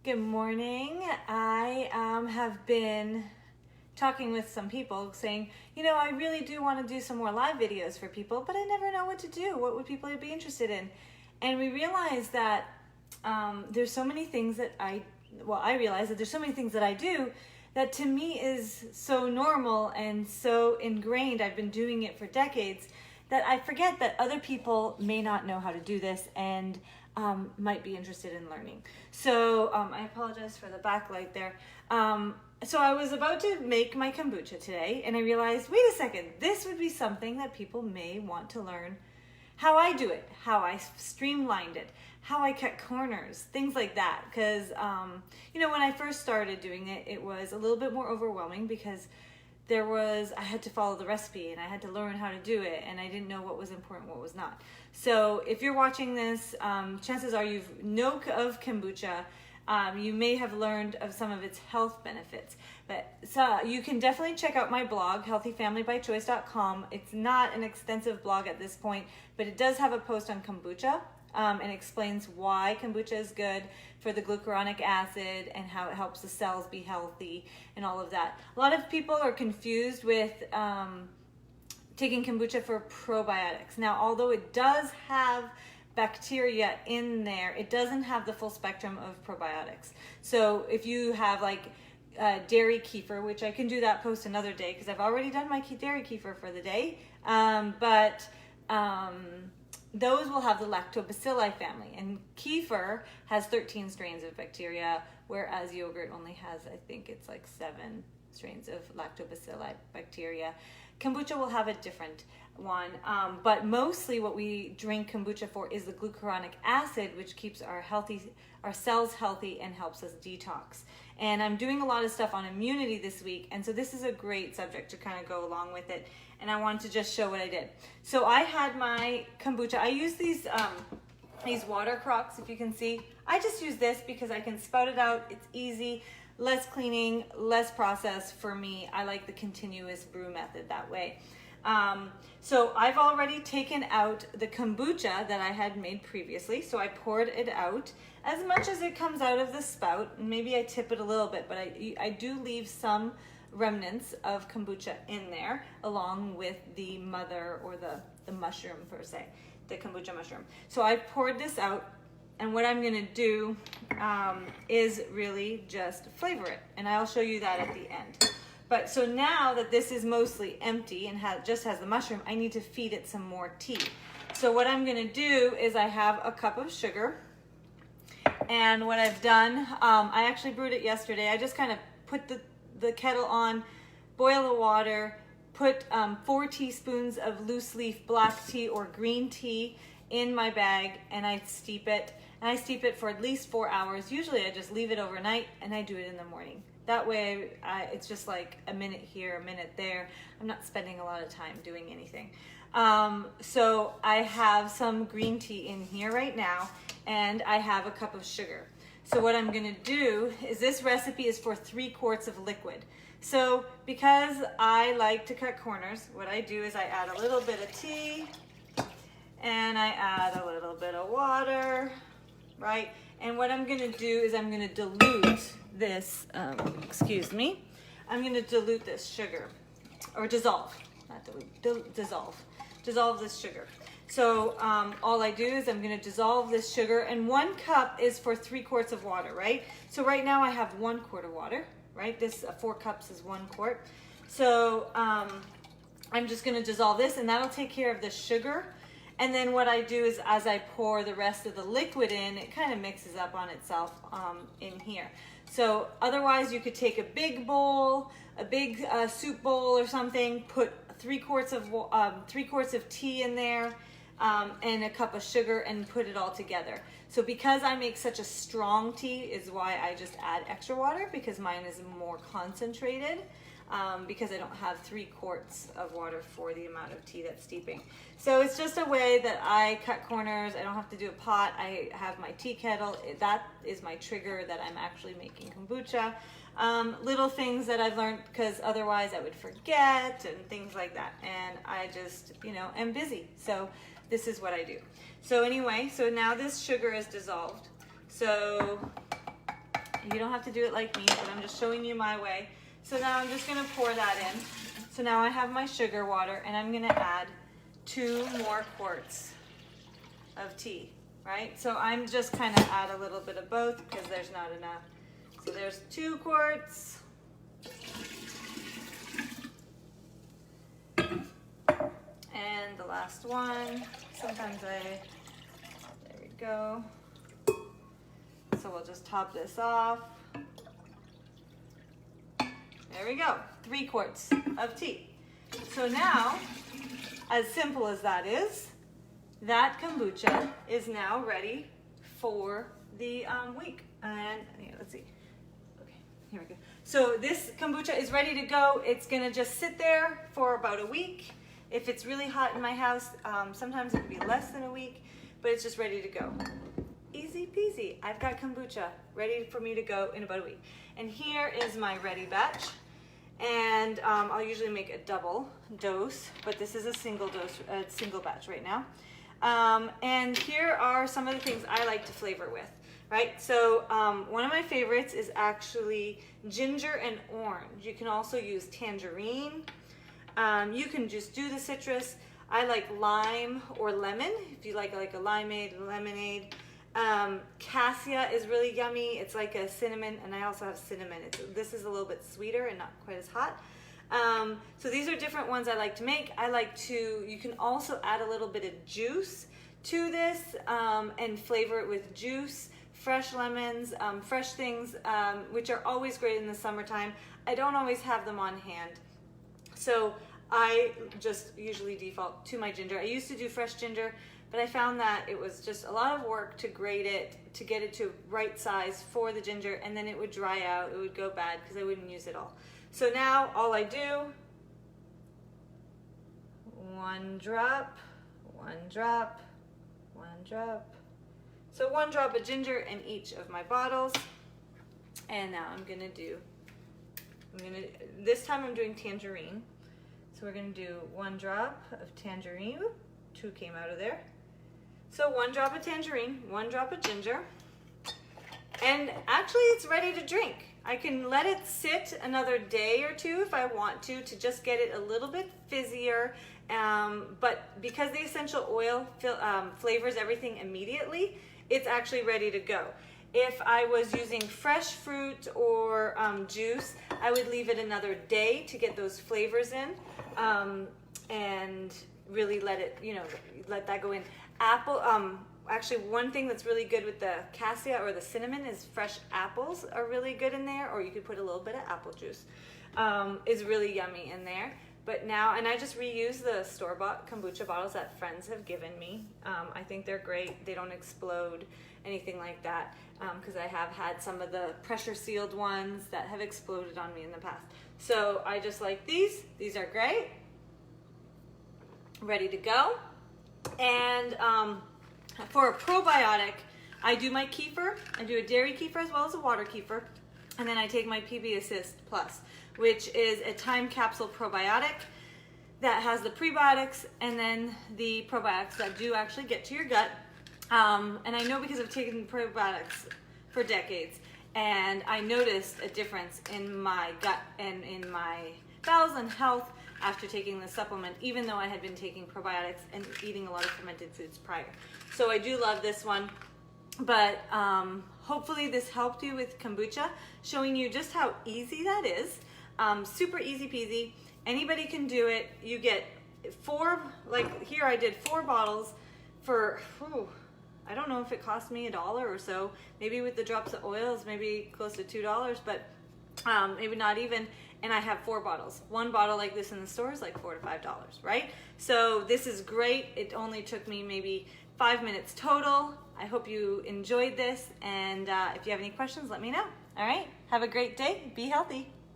Good morning. I have been talking with some people saying, I really do want to do some more live videos for people, but I never know what to do. What would people be interested in? And we realized that there's so many things that I realized that there's so many things that I do that to me is so normal and so ingrained. I've been doing it for decades that I forget that other people may not know how to do this and might be interested in learning. So I apologize for the backlight there. So I was about to make my kombucha today and I realized, wait a second, this would be something that people may want to learn how I do it, how I streamlined it, how I cut corners, things like that. Because, when I first started doing it, it was a little bit more overwhelming because I had to follow the recipe and I had to learn how to do it and I didn't know what was important, what was not. So if you're watching this, chances are you know of kombucha. You may have learned of some of its health benefits, but so you can definitely check out my blog, healthyfamilybychoice.com. It's not an extensive blog at this point, but it does have a post on kombucha and explains why kombucha is good for the glucuronic acid and how it helps the cells be healthy and all of that. A lot of people are confused with taking kombucha for probiotics. Now, although it does have bacteria in there, it doesn't have the full spectrum of probiotics. So if you have dairy kefir, which I can do that post another day because I've already done my dairy kefir for the day, those will have the lactobacilli family, and kefir has 13 strains of bacteria, whereas yogurt only has, I think it's 7 strains of lactobacilli bacteria. Kombucha will have a different one, but mostly what we drink kombucha for is the glucuronic acid, which keeps our cells healthy and helps us detox. And I'm doing a lot of stuff on immunity this week, and so this is a great subject to kind of go along with it. And I wanted to just show what I did. So I had my kombucha. I use these water crocks, if you can see. I just use this because I can spout it out. It's easy, less cleaning, less process for me. I like the continuous brew method that way. So I've already taken out the kombucha that I had made previously. So I poured it out as much as it comes out of the spout. Maybe I tip it a little bit, but I do leave some remnants of kombucha in there along with the mother or the mushroom per se, the kombucha mushroom. So I poured this out, and what I'm going to do is really just flavor it, and I'll show you that at the end. But so now that this is mostly empty and just has the mushroom, I need to feed it some more tea. So what I'm going to do is I have a cup of sugar, and what I've done, I actually brewed it yesterday. I just kind of put the kettle on, boil the water, put 4 teaspoons of loose leaf black tea or green tea in my bag, and I steep it. And I steep it for at least 4 hours. Usually I just leave it overnight and I do it in the morning. That way it's just like a minute here, a minute there. I'm not spending a lot of time doing anything. So I have some green tea in here right now, and I have a cup of sugar. So what I'm gonna do is, this recipe is for 3 quarts of liquid. So because I like to cut corners, what I do is I add a little bit of tea and I add a little bit of water, right? And what I'm gonna do is I'm gonna dilute this, I'm gonna dilute this sugar, or dissolve, not dilute, dissolve this sugar. So all I do is I'm going to dissolve this sugar, and 1 cup is for 3 quarts of water, right? So right now I have 1 quart of water, right? This 4 cups is 1 quart. So I'm just going to dissolve this, and that'll take care of the sugar. And then what I do is, as I pour the rest of the liquid in, it kind of mixes up on itself in here. So otherwise you could take a big bowl, a big soup bowl or something, put 3 quarts of tea in there, and a cup of sugar, and put it all together. So because I make such a strong tea is why I just add extra water, because mine is more concentrated, because I don't have 3 quarts of water for the amount of tea that's steeping. So it's just a way that I cut corners. I don't have to do a pot. I have my tea kettle. That is my trigger that I'm actually making kombucha. Little things that I've learned, because otherwise I would forget and things like that. And I just, am busy. So this is what I do. So anyway, so now this sugar is dissolved. So You don't have to do it like me, but I'm just showing you my way. So now I'm just gonna pour that in. So now I have my sugar water, and I'm gonna add 2 more quarts of tea, right? So I'm just kind of add a little bit of both because there's not enough. So there's 2 quarts. And the last one, sometimes there we go. So we'll just top this off. There we go, 3 quarts of tea. So now, as simple as that is, that kombucha is now ready for the week. And yeah, let's see. Okay, here we go. So this kombucha is ready to go. It's gonna just sit there for about a week. If it's really hot in my house, sometimes it can be less than a week, but it's just ready to go. Easy peasy. I've got kombucha ready for me to go in about a week. And here is my ready batch. And I'll usually make a double dose, but this is a single batch right now. And here are some of the things I like to flavor with, right? So one of my favorites is actually ginger and orange. You can also use tangerine. You can just do the citrus. I like lime or lemon, if you like a limeade, lemonade. Cassia is really yummy. It's like a cinnamon, and I also have cinnamon. This is a little bit sweeter and not quite as hot. So these are different ones I like to make. You can also add a little bit of juice to this and flavor it with juice, fresh lemons, fresh things, which are always great in the summertime. I don't always have them on hand. So I just usually default to my ginger. I used to do fresh ginger, but I found that it was just a lot of work to grate it, to get it to right size for the ginger, and then it would dry out, it would go bad because I wouldn't use it all. So now all I do, 1 drop, 1 drop, 1 drop. So 1 drop of ginger in each of my bottles. And now this time I'm doing tangerine. So we're gonna do 1 drop of tangerine. 2 came out of there. So 1 drop of tangerine, 1 drop of ginger. And actually it's ready to drink. I can let it sit another day or 2 if I want to just get it a little bit fizzier. But because the essential oil flavors everything immediately, it's actually ready to go. If I was using fresh fruit or juice, I would leave it another day to get those flavors in and really let that go in. Actually, one thing that's really good with the cassia or the cinnamon is fresh apples are really good in there, or you could put a little bit of apple juice. Is really yummy in there. But now, and I just reuse the store-bought kombucha bottles that friends have given me. I think they're great. They don't explode, anything like that, because I have had some of the pressure-sealed ones that have exploded on me in the past. So I just like these. These are great. Ready to go. And for a probiotic, I do my kefir. I do a dairy kefir as well as a water kefir. And then I take my PB Assist Plus, which is a time capsule probiotic that has the prebiotics and then the probiotics that do actually get to your gut. And I know because I've taken probiotics for decades, and I noticed a difference in my gut and in my bowels and health after taking the supplement, even though I had been taking probiotics and eating a lot of fermented foods prior. So I do love this one. But hopefully this helped you with kombucha, showing you just how easy that is. Super easy peasy. Anybody can do it. You get 4, like here I did 4 bottles for, I don't know if it cost me $1 or so. Maybe with the drops of oils, maybe close to $2, but maybe not even. And I have 4 bottles. 1 bottle like this in the store is like $4 to $5, right? So this is great. It only took me maybe 5 minutes total. I hope you enjoyed this, and if you have any questions, let me know. All right, have a great day. Be healthy.